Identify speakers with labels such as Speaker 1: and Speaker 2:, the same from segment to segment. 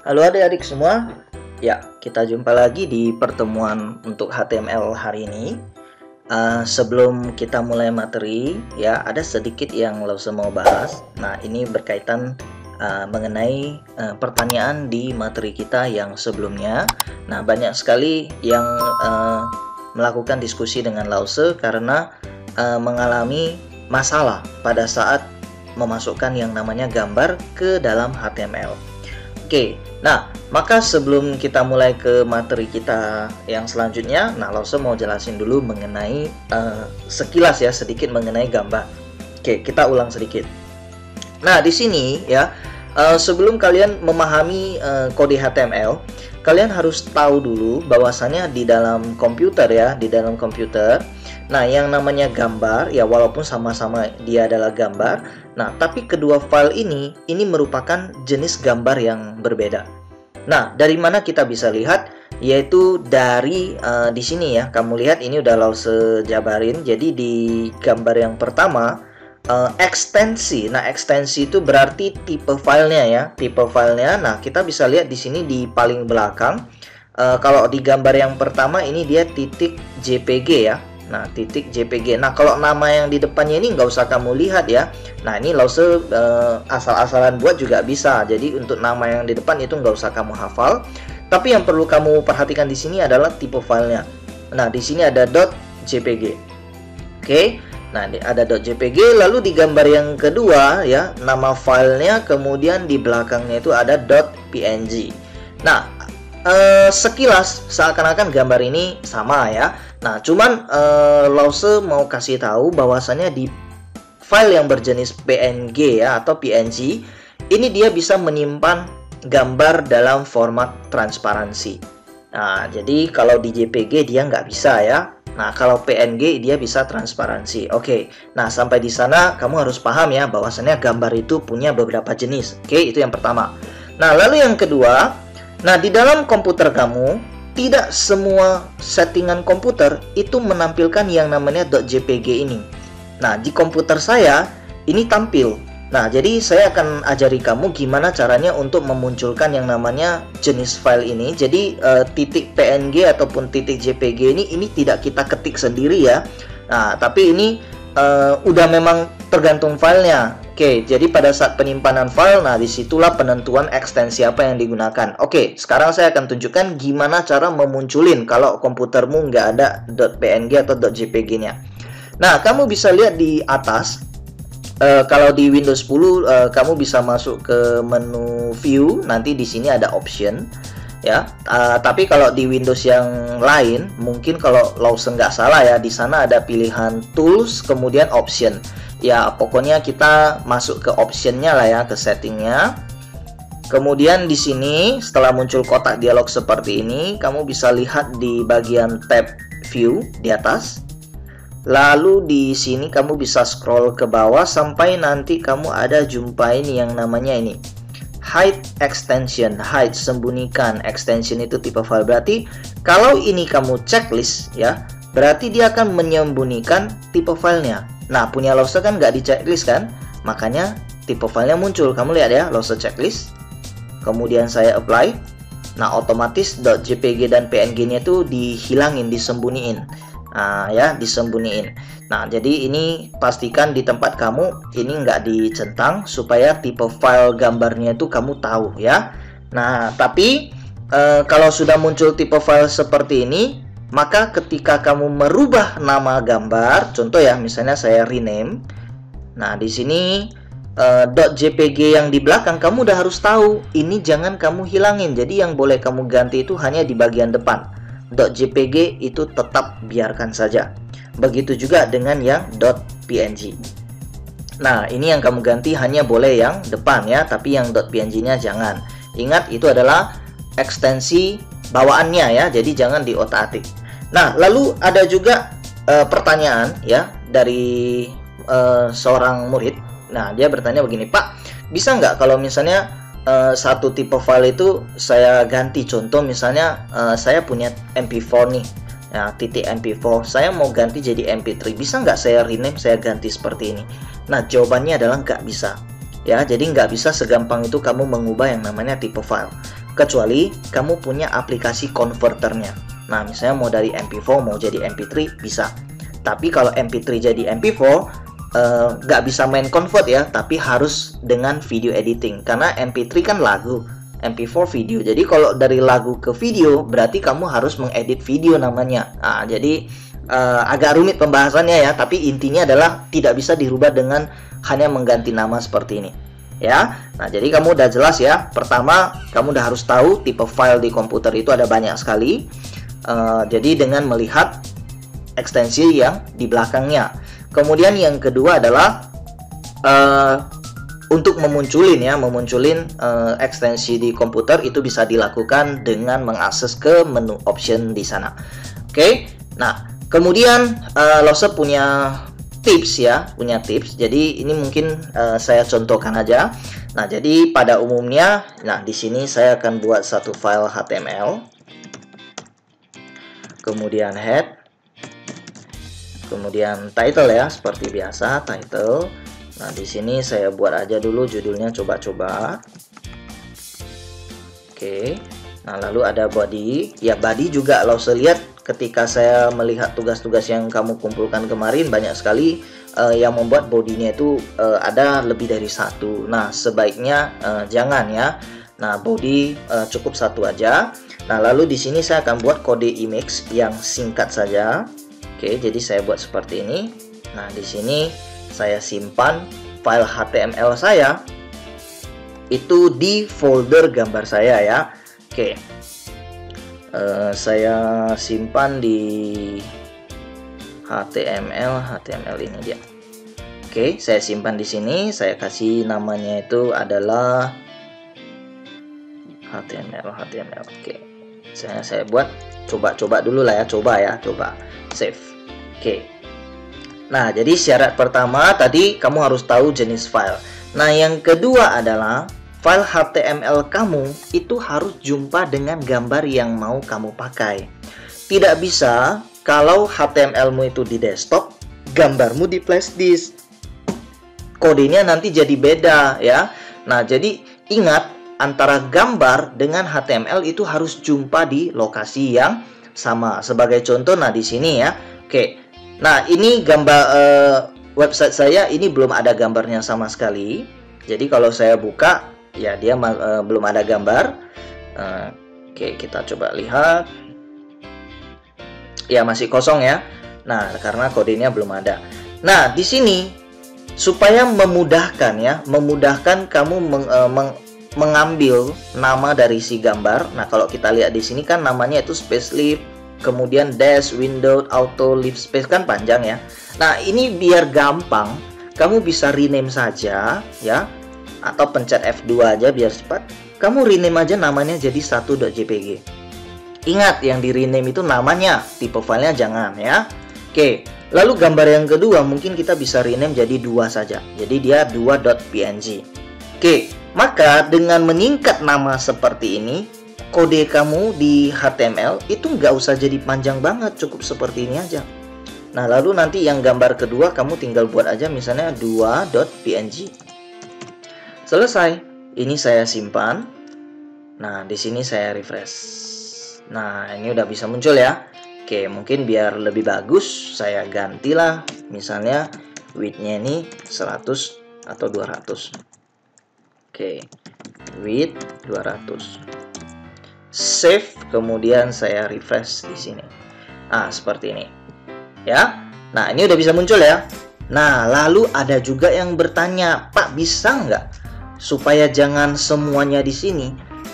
Speaker 1: Halo adik-adik semua. Ya, kita jumpa lagi di pertemuan untuk HTML hari ini. Sebelum kita mulai materi, ya ada sedikit yang Lause mau bahas. Nah, ini berkaitan mengenai pertanyaan di materi kita yang sebelumnya. Nah, banyak sekali yang melakukan diskusi dengan Lause karena mengalami masalah pada saat memasukkan yang namanya gambar ke dalam HTML. Oke, nah maka sebelum kita mulai ke materi kita yang selanjutnya, nah Lause mau jelasin dulu mengenai sekilas ya, sedikit mengenai gambar. Oke, kita ulang sedikit. Nah di sini ya, sebelum kalian memahami kode HTML, kalian harus tahu dulu bahwasanya di dalam komputer ya, nah yang namanya gambar ya, walaupun sama-sama dia adalah gambar, nah tapi kedua file ini merupakan jenis gambar yang berbeda. Nah dari mana kita bisa lihat? Yaitu dari di sini ya, kamu lihat ini udah Lause jabarin. Jadi di gambar yang pertama ekstensi. Nah ekstensi itu berarti tipe filenya ya, tipe filenya. Nah kita bisa lihat di sini di paling belakang. Kalau di gambar yang pertama ini dia titik JPG ya. Nah, titik JPG. Nah, kalau nama yang di depannya ini nggak usah kamu lihat ya. Nah, ini Lause asal-asalan buat juga bisa. Jadi untuk nama yang di depan itu nggak usah kamu hafal. Tapi yang perlu kamu perhatikan di sini adalah tipe filenya. Nah, di sini ada .jpg. Oke. Nah, ada .jpg. Lalu di gambar yang kedua ya, nama filenya, kemudian di belakangnya itu ada .png. Nah, sekilas seakan-akan gambar ini sama ya. Nah, cuman Lause mau kasih tahu bahwasanya di file yang berjenis PNG ya atau PNG ini dia bisa menyimpan gambar dalam format transparansi. Nah, jadi kalau di JPG dia nggak bisa ya. Nah, kalau PNG dia bisa transparansi. Oke. Nah, sampai di sana kamu harus paham ya bahwasanya gambar itu punya beberapa jenis. Oke, itu yang pertama. Nah, lalu yang kedua, nah di dalam komputer kamu tidak semua settingan komputer itu menampilkan yang namanya .jpg ini. Nah, di komputer saya ini tampil. Nah, jadi saya akan ajari kamu gimana caranya untuk memunculkan yang namanya jenis file ini. Jadi titik PNG ataupun titik JPG ini tidak kita ketik sendiri ya. Nah, tapi ini udah memang tergantung filenya. Oke, jadi pada saat penyimpanan file, nah disitulah penentuan ekstensi apa yang digunakan. Oke, sekarang saya akan tunjukkan gimana cara memunculin kalau komputermu nggak ada .png atau .jpg-nya. Nah, kamu bisa lihat di atas, kalau di Windows 10 kamu bisa masuk ke menu View, nanti di sini ada Option. Ya, tapi kalau di Windows yang lain, mungkin kalau Lause nggak salah ya, di sana ada pilihan Tools, kemudian Option. Ya, pokoknya kita masuk ke optionnya lah ya, ke settingnya. Kemudian di sini setelah muncul kotak dialog seperti ini, kamu bisa lihat di bagian tab View di atas. Lalu di sini kamu bisa scroll ke bawah sampai nanti kamu ada jumpain yang namanya ini, hide extension. Hide, sembunyikan. Extension itu tipe file. Berarti kalau ini kamu checklist ya, berarti dia akan menyembunyikan tipe filenya. Nah, punya Lause kan nggak di checklist kan, makanya tipe filenya muncul. Kamu lihat ya, Lause checklist. Kemudian saya apply. Nah, otomatis .jpg dan png-nya itu dihilangin, disembunyiin. Nah, ya, disembunyiin. Nah, jadi ini pastikan di tempat kamu ini nggak dicentang supaya tipe file gambarnya itu kamu tahu ya. Nah, tapi kalau sudah muncul tipe file seperti ini, maka ketika kamu merubah nama gambar, contoh ya, misalnya saya rename. Nah, di sini .jpg yang di belakang kamu udah harus tahu, ini jangan kamu hilangin. Jadi yang boleh kamu ganti itu hanya di bagian depan. .jpg itu tetap biarkan saja. Begitu juga dengan yang .png. Nah, ini yang kamu ganti hanya boleh yang depan ya, tapi yang .png-nya jangan. Ingat, itu adalah ekstensi bawaannya ya, jadi jangan diotak-atik. Nah, lalu ada juga pertanyaan ya dari seorang murid. Nah, dia bertanya begini, Pak, bisa nggak kalau misalnya satu tipe file itu saya ganti? Contoh misalnya saya punya MP4 nih, ya, titik MP4, saya mau ganti jadi MP3, bisa nggak saya rename, saya ganti seperti ini? Nah, jawabannya adalah nggak bisa. Ya, jadi nggak bisa segampang itu kamu mengubah yang namanya tipe file. kecuali kamu punya aplikasi konverternya. Nah, misalnya mau dari MP4 mau jadi MP3 bisa. Tapi kalau MP3 jadi MP4 nggak bisa main convert ya, tapi harus dengan video editing. Karena MP3 kan lagu, MP4 video. Jadi kalau dari lagu ke video berarti kamu harus mengedit video namanya. Nah, jadi agak rumit pembahasannya ya, tapi intinya adalah tidak bisa dirubah dengan hanya mengganti nama seperti ini. Ya, nah jadi kamu udah jelas ya. Pertama, kamu udah harus tahu tipe file di komputer itu ada banyak sekali. Jadi dengan melihat ekstensi yang di belakangnya. Kemudian yang kedua adalah untuk memunculin ekstensi di komputer itu bisa dilakukan dengan mengakses ke menu option di sana. Oke, nah kemudian Lose punya tips ya, Jadi ini mungkin saya contohkan aja. Nah, jadi pada umumnya, nah di sini saya akan buat satu file HTML, kemudian head, kemudian title ya, seperti biasa title. Nah, di sini saya buat aja dulu judulnya coba-coba. Oke. Nah, lalu ada body. Ya, body juga Lose lihat ketika saya melihat tugas-tugas yang kamu kumpulkan kemarin, banyak sekali yang membuat bodinya itu ada lebih dari satu. Nah, sebaiknya jangan ya. Nah, body cukup satu aja. Nah, lalu di sini saya akan buat kode image yang singkat saja. Oke, jadi saya buat seperti ini. Nah, di sini saya simpan file HTML saya itu di folder gambar saya ya. Oke. Saya simpan di HTML ini dia. Oke, saya simpan di sini. Saya kasih namanya itu adalah HTML. Oke, saya buat coba dulu lah ya, coba save. Oke. Nah, jadi syarat pertama tadi kamu harus tahu jenis file. Nah, yang kedua adalah file HTML kamu itu harus jumpa dengan gambar yang mau kamu pakai. Tidak bisa kalau HTML-mu itu di desktop, gambarmu di flash disk. Kodenya nanti jadi beda ya. Nah, jadi ingat antara gambar dengan HTML itu harus jumpa di lokasi yang sama. Sebagai contoh, nah di sini ya. Oke. Nah, ini gambar website saya ini belum ada gambarnya sama sekali. Jadi kalau saya buka ya dia belum ada gambar. Oke, kita coba lihat. Ya, masih kosong ya. Nah, karena kodenya belum ada. Nah, di sini supaya memudahkan kamu mengambil nama dari si gambar. Nah, kalau kita lihat di sini kan namanya itu spacelip, kemudian dash, window, auto, leave space, kan panjang ya. Nah, ini biar gampang, kamu bisa rename saja ya. Atau pencet F2 aja biar cepat. Kamu rename aja namanya jadi 1.jpg. Ingat, yang di rename itu namanya, tipe filenya jangan ya. Oke, lalu gambar yang kedua mungkin kita bisa rename jadi 2 saja. Jadi dia 2.png. Oke, maka dengan menyingkat nama seperti ini, kode kamu di HTML itu nggak usah jadi panjang banget, cukup seperti ini aja. Nah, lalu nanti yang gambar kedua kamu tinggal buat aja misalnya 2.png. Selesai. Ini saya simpan. Nah, di sini saya refresh. Nah, ini udah bisa muncul ya. Oke, mungkin biar lebih bagus saya gantilah misalnya width-nya ini 100 atau 200. Oke, width 200. Save, kemudian saya refresh di sini. Nah, seperti ini. Ya. Nah, ini udah bisa muncul ya. Nah, lalu ada juga yang bertanya, "Pak, bisa nggak supaya jangan semuanya di sini?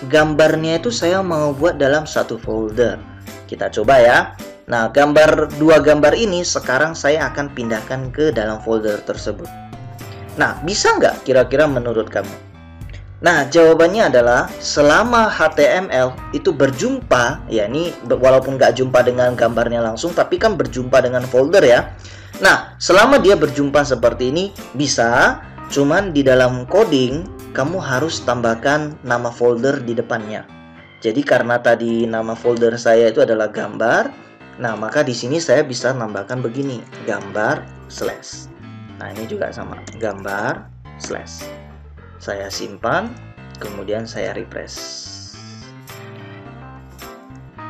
Speaker 1: Gambarnya itu saya mau buat dalam satu folder." Kita coba ya. Nah, dua gambar ini sekarang saya akan pindahkan ke dalam folder tersebut. Nah, bisa nggak kira-kira menurut kamu? Nah, jawabannya adalah selama HTML itu berjumpa, ya ini walaupun nggak jumpa dengan gambarnya langsung, tapi kan berjumpa dengan folder ya. Nah, selama dia berjumpa seperti ini, bisa, cuman di dalam coding, kamu harus tambahkan nama folder di depannya. Jadi karena tadi nama folder saya itu adalah gambar, nah maka di sini saya bisa nambahkan begini, gambar slash. Nah, ini juga sama, gambar slash. Saya simpan, kemudian saya refresh.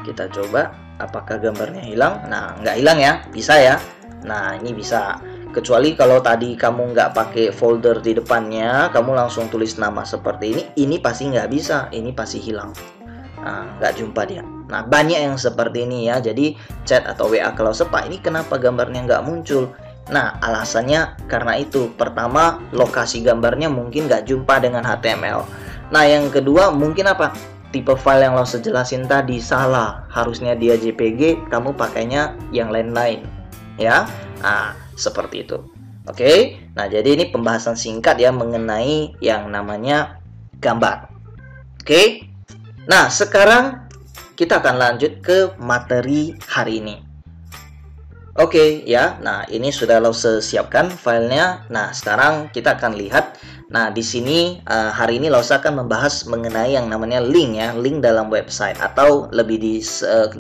Speaker 1: Kita coba apakah gambarnya hilang. Nah, nggak hilang ya, bisa ya. Nah, ini bisa. Kecuali kalau tadi kamu nggak pakai folder di depannya, kamu langsung tulis nama seperti ini pasti nggak bisa, ini pasti hilang. Nah, nggak jumpa dia. Nah, banyak yang seperti ini ya. Jadi chat atau WA kalau sepa, ini kenapa gambarnya nggak muncul? Nah, alasannya karena itu. Pertama, lokasi gambarnya mungkin nggak jumpa dengan HTML. Nah, yang kedua mungkin apa? Tipe file yang lo sejelasin tadi salah. Harusnya dia JPG, kamu pakainya yang lain-lain. Ya, nah seperti itu. Oke, nah jadi ini pembahasan singkat ya mengenai yang namanya gambar. Oke, nah sekarang kita akan lanjut ke materi hari ini. Oke ya, nah ini sudah lo siapkan filenya. Nah sekarang kita akan lihat. Nah di sini hari ini lo akan membahas mengenai yang namanya link ya, link dalam website atau lebih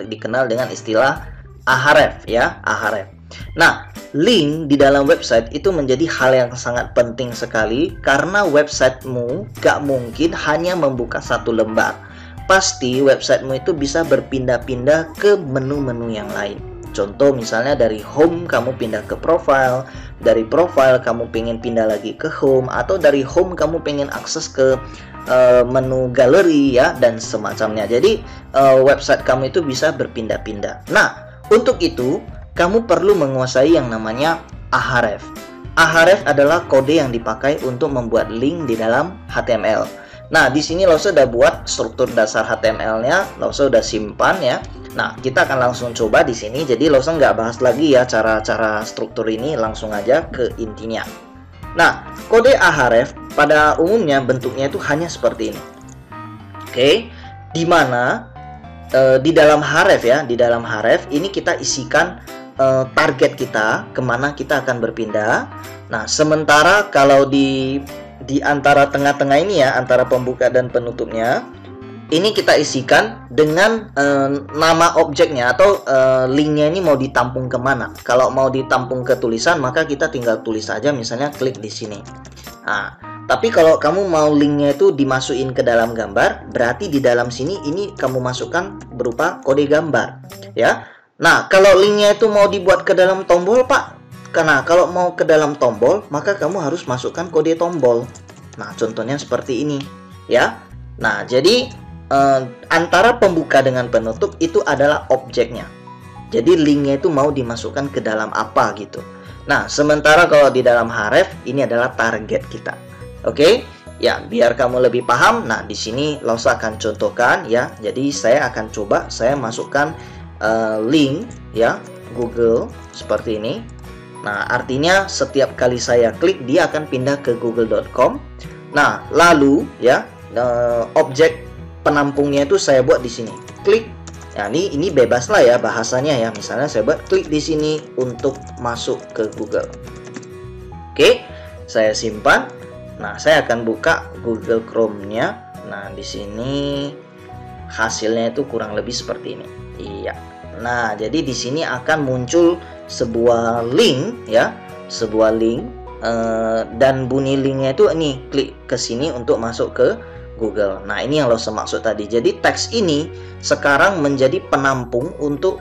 Speaker 1: dikenal dengan istilah Ahref ya, Ahref. Nah, link di dalam website itu menjadi hal yang sangat penting sekali karena websitemu gak mungkin hanya membuka satu lembar. Pasti websitemu itu bisa berpindah-pindah ke menu-menu yang lain. Contoh misalnya dari home kamu pindah ke profile, dari profile kamu pengen pindah lagi ke home, atau dari home kamu pengen akses ke menu galeri ya, dan semacamnya. Jadi website kamu itu bisa berpindah-pindah. Nah, untuk itu kamu perlu menguasai yang namanya Ahref. Ahref adalah kode yang dipakai untuk membuat link di dalam HTML. Nah, di sini lo sudah buat struktur dasar HTML-nya, lo sudah simpan ya. Nah, kita akan langsung coba di sini. Jadi lo nggak bahas lagi ya cara-cara struktur ini, langsung aja ke intinya. Nah, kode Ahref pada umumnya bentuknya itu hanya seperti ini. Oke, di mana di dalam Ahref ya, di dalam Ahref ini kita isikan target kita, kemana kita akan berpindah. Nah, sementara kalau di antara tengah-tengah ini ya, antara pembuka dan penutupnya, ini kita isikan dengan nama objeknya atau linknya ini mau ditampung kemana. Kalau mau ditampung ke tulisan, maka kita tinggal tulis saja, misalnya klik di sini. Nah, tapi kalau kamu mau linknya itu dimasukin ke dalam gambar, berarti di dalam sini ini kamu masukkan berupa kode gambar ya. Nah, kalau linknya itu mau dibuat ke dalam tombol, Pak. Karena kalau mau ke dalam tombol, maka kamu harus masukkan kode tombol. Nah, contohnya seperti ini, ya. Nah, jadi antara pembuka dengan penutup itu adalah objeknya. Jadi linknya itu mau dimasukkan ke dalam apa gitu. Nah, sementara kalau di dalam Ahref ini adalah target kita. Oke? Ya, biar kamu lebih paham. Nah, di sini Lausa akan contohkan ya. Jadi saya akan coba saya masukkan link ya, Google seperti ini. Nah, artinya setiap kali saya klik dia akan pindah ke google.com. Nah, lalu ya objek penampungnya itu saya buat di sini. Klik. Ya, ini bebas lah ya bahasanya ya. Misalnya saya buat klik di sini untuk masuk ke Google. Oke, saya simpan. Nah, saya akan buka Google Chrome-nya. Nah, di sini hasilnya itu kurang lebih seperti ini. Iya. Nah, jadi di sini akan muncul sebuah link ya, sebuah link dan bunyi linknya itu ini, klik ke sini untuk masuk ke Google. Nah, ini yang lo maksud tadi. Jadi teks ini sekarang menjadi penampung untuk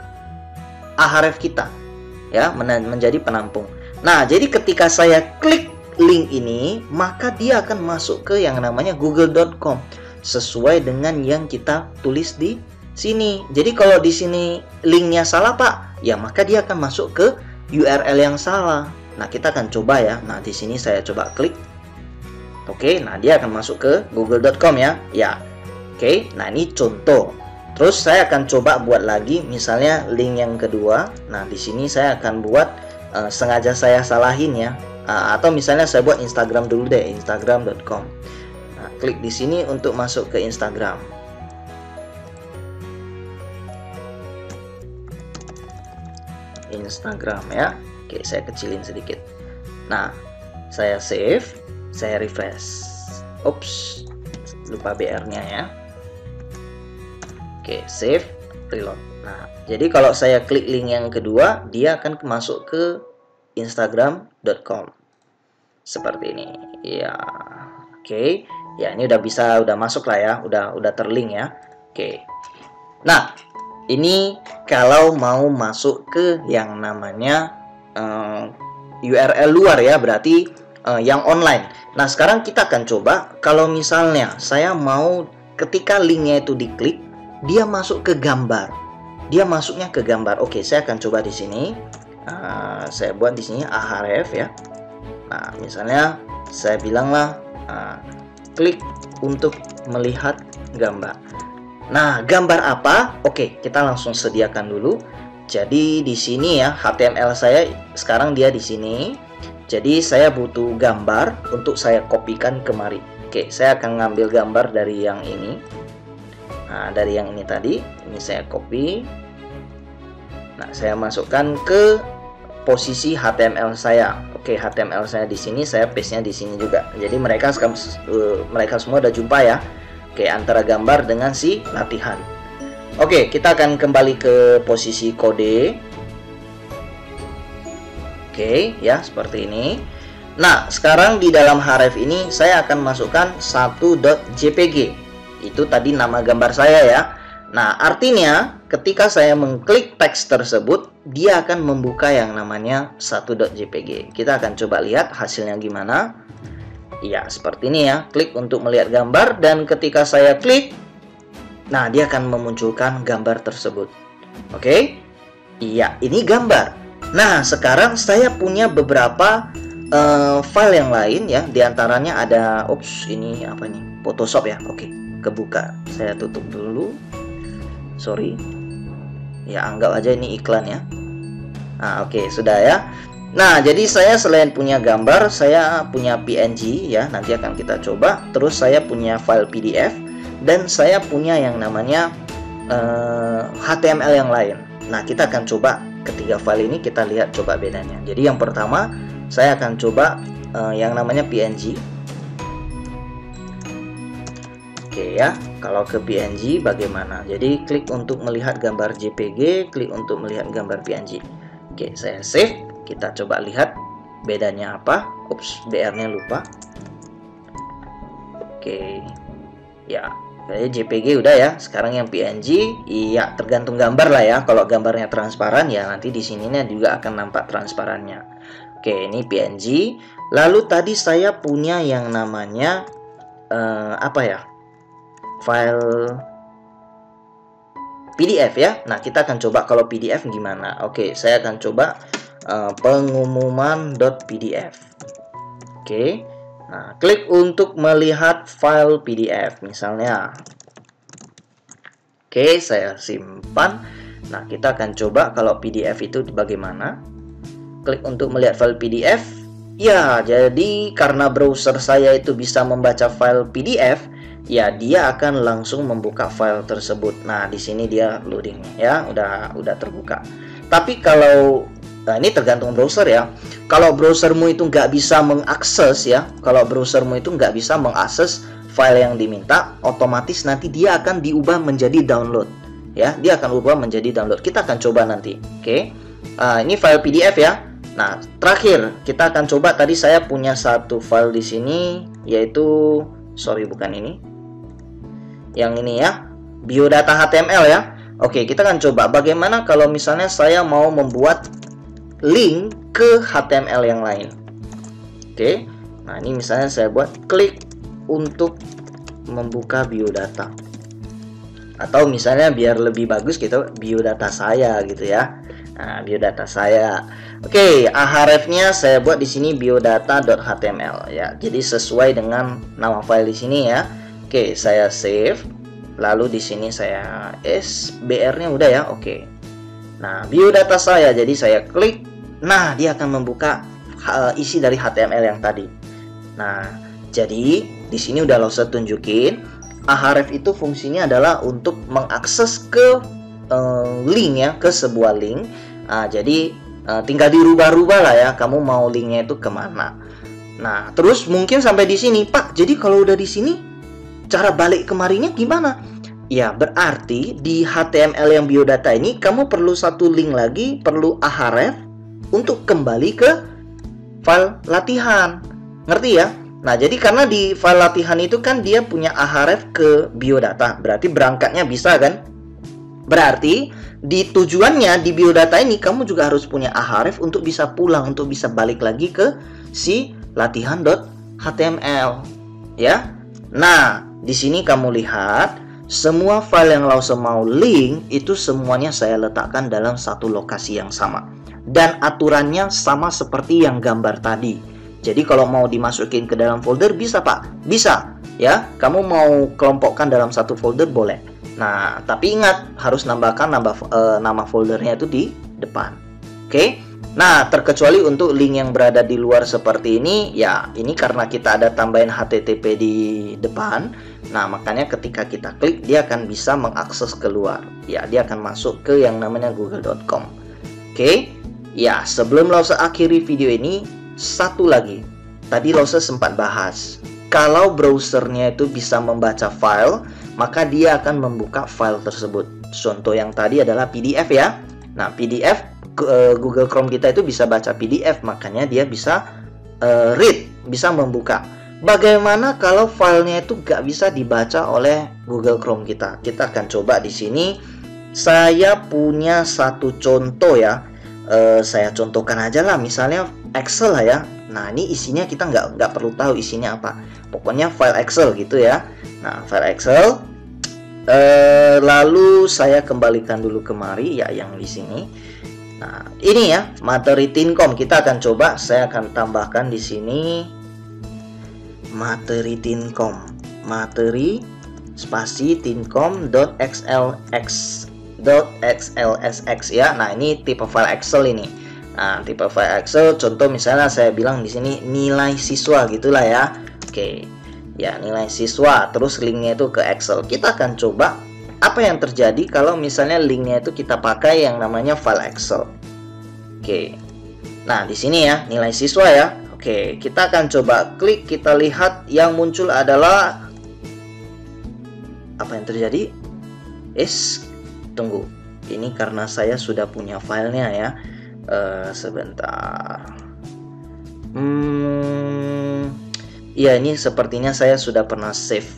Speaker 1: Ahref kita ya, menjadi penampung. Nah, jadi ketika saya klik link ini, maka dia akan masuk ke yang namanya google.com sesuai dengan yang kita tulis di sini. Jadi kalau di sini linknya salah, Pak, ya maka dia akan masuk ke URL yang salah. Nah, kita akan coba ya. Nah, di sini saya coba klik. Oke, nah dia akan masuk ke google.com ya. Ya. Oke, nah ini contoh. Terus saya akan coba buat lagi misalnya link yang kedua. Nah, di sini saya akan buat sengaja saya salahin ya. Atau misalnya saya buat Instagram dulu deh, instagram.com. Nah, klik di sini untuk masuk ke Instagram. Instagram ya. Oke, saya kecilin sedikit. Nah, saya save, saya refresh. Ups, lupa BR-nya ya. Oke, save, reload. Nah, jadi kalau saya klik link yang kedua, dia akan masuk ke instagram.com. Seperti ini. Ya. Oke. Ya, ini udah masuk lah ya, udah terlink ya. Oke. Nah, Ini kalau mau masuk ke yang namanya URL luar ya, berarti yang online. Nah, sekarang kita akan coba kalau misalnya saya mau ketika linknya itu diklik, dia masuk ke gambar. Dia masuknya ke gambar. Oke, saya akan coba di sini. Saya buat di sini Ahref ya. Nah, misalnya saya bilanglah klik untuk melihat gambar. Nah, gambar apa? Oke, kita langsung sediakan dulu. Jadi di sini ya, HTML saya sekarang dia di sini. Jadi saya butuh gambar untuk saya kopikan kemari. Oke, saya akan ngambil gambar dari yang ini. Nah, dari yang ini tadi, ini saya copy. Nah, saya masukkan ke posisi HTML saya. Oke, HTML saya di sini, saya paste-nya di sini juga. Jadi mereka semua udah jumpa ya. Oke, antara gambar dengan si latihan. Oke, kita akan kembali ke posisi kode. Oke, ya seperti ini. Nah, sekarang di dalam Ahref ini saya akan masukkan 1.jpg. Itu tadi nama gambar saya ya. Nah, artinya ketika saya mengklik teks tersebut, dia akan membuka yang namanya 1.jpg. Kita akan coba lihat hasilnya gimana. Ya, seperti ini ya. Klik untuk melihat gambar, dan ketika saya klik, nah dia akan memunculkan gambar tersebut. Oke? Iya, ini gambar. Nah, sekarang saya punya beberapa file yang lain ya. Di antaranya ada, ini apa nih? Photoshop ya. Oke, kebuka. Saya tutup dulu. Sorry. Ya, anggap aja ini iklan ya. Nah, oke, sudah ya. Nah, jadi saya selain punya gambar, saya punya PNG ya, nanti akan kita coba. Terus saya punya file PDF, dan saya punya yang namanya HTML yang lain. Nah, kita akan coba ketiga file ini, kita lihat coba bedanya. Jadi yang pertama, saya akan coba yang namanya PNG. Oke ya, kalau ke PNG bagaimana? Jadi klik untuk melihat gambar JPG, klik untuk melihat gambar PNG. Oke, saya save. Kita coba lihat bedanya apa. BR-nya lupa. Oke. Ya, kayak JPG udah ya. Sekarang yang PNG, iya tergantung gambar lah ya. Kalau gambarnya transparan ya nanti di sininya juga akan nampak transparannya. Oke, ini PNG. Lalu tadi saya punya yang namanya apa ya? File PDF ya. Nah, kita akan coba kalau PDF gimana. Oke, saya akan coba pengumuman.pdf. Oke. Nah, klik untuk melihat file PDF misalnya. Oke, saya simpan. Nah, kita akan coba kalau PDF itu bagaimana. Klik untuk melihat file PDF. Ya, jadi karena browser saya itu bisa membaca file PDF, ya dia akan langsung membuka file tersebut. Nah, di sini dia loading ya, udah terbuka. Tapi kalau ini tergantung browser ya. Kalau browsermu itu nggak bisa mengakses ya, kalau browsermu itu nggak bisa mengakses file yang diminta, otomatis nanti dia akan diubah menjadi download ya. Dia akan ubah menjadi download. Kita akan coba nanti. Oke. Ini file PDF ya. Nah, terakhir kita akan coba, tadi saya punya satu file di sini, yaitu bukan ini. Yang ini ya, biodata HTML ya. Oke, kita akan coba bagaimana kalau misalnya saya mau membuat link ke HTML yang lain. Oke. Nah, ini misalnya saya buat klik untuk membuka biodata. Atau misalnya biar lebih bagus gitu, biodata saya gitu ya. Nah, biodata saya. Oke, Ahrefnya saya buat di sini biodata.html ya. Jadi sesuai dengan nama file di sini ya. Oke, saya save. Lalu di sini saya BR-nya udah ya. Oke. Nah, biodata saya, jadi saya klik. Nah, dia akan membuka isi dari HTML yang tadi. Nah, jadi di sini udah saya tunjukin. Ahref itu fungsinya adalah untuk mengakses ke link ya, ke sebuah link. Nah, jadi tinggal dirubah-rubah lah ya, kamu mau linknya itu kemana. Nah, terus mungkin sampai di sini, Pak. Jadi kalau udah di sini, cara balik kemarinya gimana? Ya, berarti di HTML yang biodata ini kamu perlu satu link lagi, perlu Ahref untuk kembali ke file latihan. Ngerti ya? Nah, jadi karena di file latihan itu kan dia punya Ahref ke biodata, berarti berangkatnya bisa kan? Berarti di tujuannya di biodata ini kamu juga harus punya Ahref untuk bisa pulang, untuk bisa balik lagi ke si latihan.html ya. Nah, di sini kamu lihat semua file yang Lause mau link itu semuanya saya letakkan dalam satu lokasi yang sama. Dan aturannya sama seperti yang gambar tadi. Jadi kalau mau dimasukin ke dalam folder bisa Pak? Bisa ya. Kamu mau kelompokkan dalam satu folder boleh. Nah, tapi ingat harus nambahkan nama foldernya itu di depan. Oke. Nah, terkecuali untuk link yang berada di luar seperti ini, ya ini karena kita ada tambahan HTTP di depan. Nah, makanya ketika kita klik dia akan bisa mengakses keluar. Ya, dia akan masuk ke yang namanya google.com. Oke. Ya, sebelum Lause akhiri video ini, satu lagi. Tadi Lause sempat bahas. Kalau browsernya itu bisa membaca file, maka dia akan membuka file tersebut. Contoh yang tadi adalah PDF ya. Nah, PDF Google Chrome kita itu bisa baca PDF, makanya dia bisa read, bisa membuka. Bagaimana kalau filenya itu gak bisa dibaca oleh Google Chrome kita? Kita akan coba di sini. Saya punya satu contoh ya. Saya contohkan aja lah, misalnya Excel lah ya. Nah, ini isinya kita nggak perlu tahu isinya apa. Pokoknya file Excel gitu ya. Nah, file Excel. Lalu saya kembalikan dulu kemari ya yang di sini. Nah, ini ya materi Tinkom. Kita akan coba. Saya akan tambahkan di sini materi Tinkom. Materi spasi tinkom.xlsx ya. Nah, ini tipe file Excel ini. Nah, tipe file Excel contoh misalnya saya bilang di sini nilai siswa gitulah ya. Oke. Ya, nilai siswa terus linknya itu ke Excel. Kita akan coba apa yang terjadi kalau misalnya linknya itu kita pakai yang namanya file Excel. Oke. Nah, di sini ya nilai siswa ya. Oke, kita akan coba klik, kita lihat yang muncul adalah apa yang terjadi? Tunggu. Ini karena saya sudah punya filenya ya. Sebentar. Ya, ini sepertinya saya sudah pernah save.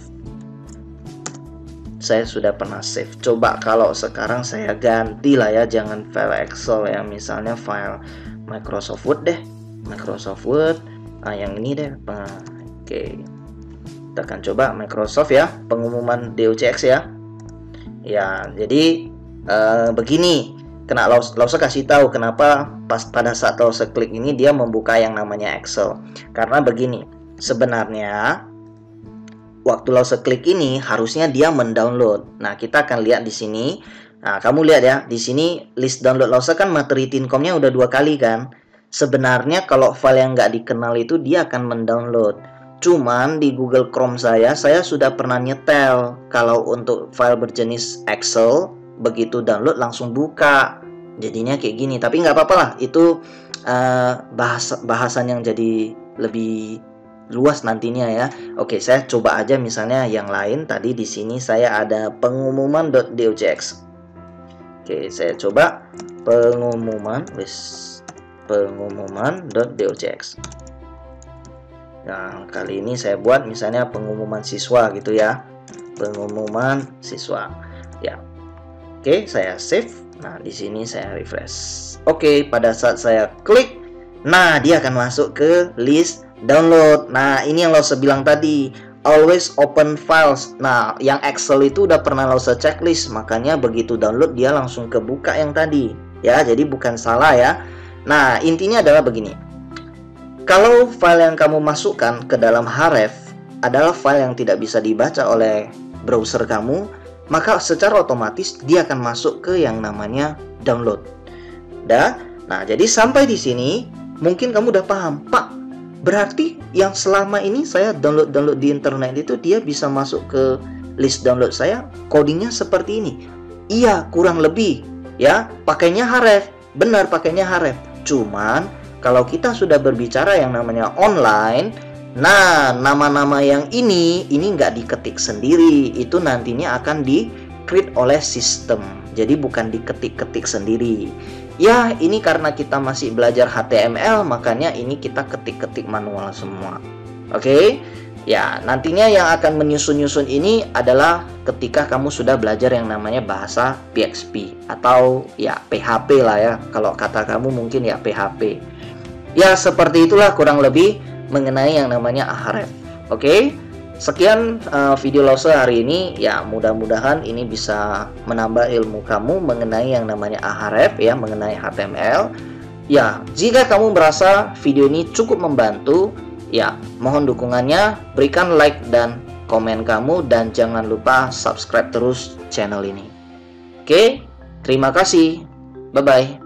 Speaker 1: Coba kalau sekarang saya ganti lah ya, jangan file Excel ya, misalnya file Microsoft Word deh. Microsoft Word. Nah, yang ini deh. Oke. Kita akan coba Microsoft ya, pengumuman DOCX ya. Ya, jadi begini. Kena Lause kasih tahu kenapa pada saat Lause klik ini dia membuka yang namanya Excel. Karena begini, sebenarnya waktu Lause klik ini harusnya dia mendownload. Nah, kita akan lihat di sini. Nah, kamu lihat ya, di sini list download Lause kan materi Tinkomnya udah 2 kali kan. Sebenarnya kalau file yang nggak dikenal itu dia akan mendownload. Cuman di Google Chrome saya sudah pernah nyetel kalau untuk file berjenis Excel begitu download langsung buka, jadinya kayak gini. Tapi nggak apa-apa lah, itu bahasan yang jadi lebih luas nantinya ya. Oke, saya coba aja misalnya yang lain. Tadi di sini saya ada pengumuman.docx. Oke, saya coba pengumuman.docx. Nah, kali ini saya buat misalnya pengumuman siswa gitu ya. Pengumuman siswa. Ya. Oke, saya save. Nah, di sini saya refresh. Oke, pada saat saya klik, nah dia akan masuk ke list download. Nah, ini yang Lause bilang tadi, always open files. Nah, yang Excel itu udah pernah Lause checklist, makanya begitu download dia langsung kebuka yang tadi. Ya, jadi bukan salah ya. Nah, intinya adalah begini. Kalau file yang kamu masukkan ke dalam Ahref adalah file yang tidak bisa dibaca oleh browser kamu, maka secara otomatis dia akan masuk ke yang namanya download. Nah, jadi sampai di sini mungkin kamu udah paham, Pak. Berarti yang selama ini saya download di internet itu dia bisa masuk ke list download saya, codingnya seperti ini. Iya, kurang lebih ya, pakainya Ahref. Benar, pakainya Ahref. Cuman kalau kita sudah berbicara yang namanya online, nah, nama-nama yang ini nggak diketik sendiri, itu nantinya akan di-create oleh sistem. Jadi bukan diketik-ketik sendiri. Ya, ini karena kita masih belajar HTML, makanya ini kita ketik-ketik manual semua. Oke? Ya, nantinya yang akan menyusun-nyusun ini adalah ketika kamu sudah belajar yang namanya bahasa PHP atau ya PHP lah ya. Kalau kata kamu mungkin ya PHP. Ya, seperti itulah kurang lebih mengenai yang namanya Ahref. Oke, sekian video Lause hari ini. Ya, mudah-mudahan ini bisa menambah ilmu kamu mengenai yang namanya Ahref ya, mengenai HTML. Ya, jika kamu merasa video ini cukup membantu, ya, mohon dukungannya, berikan like dan komen kamu, dan jangan lupa subscribe terus channel ini. Oke, terima kasih. Bye-bye.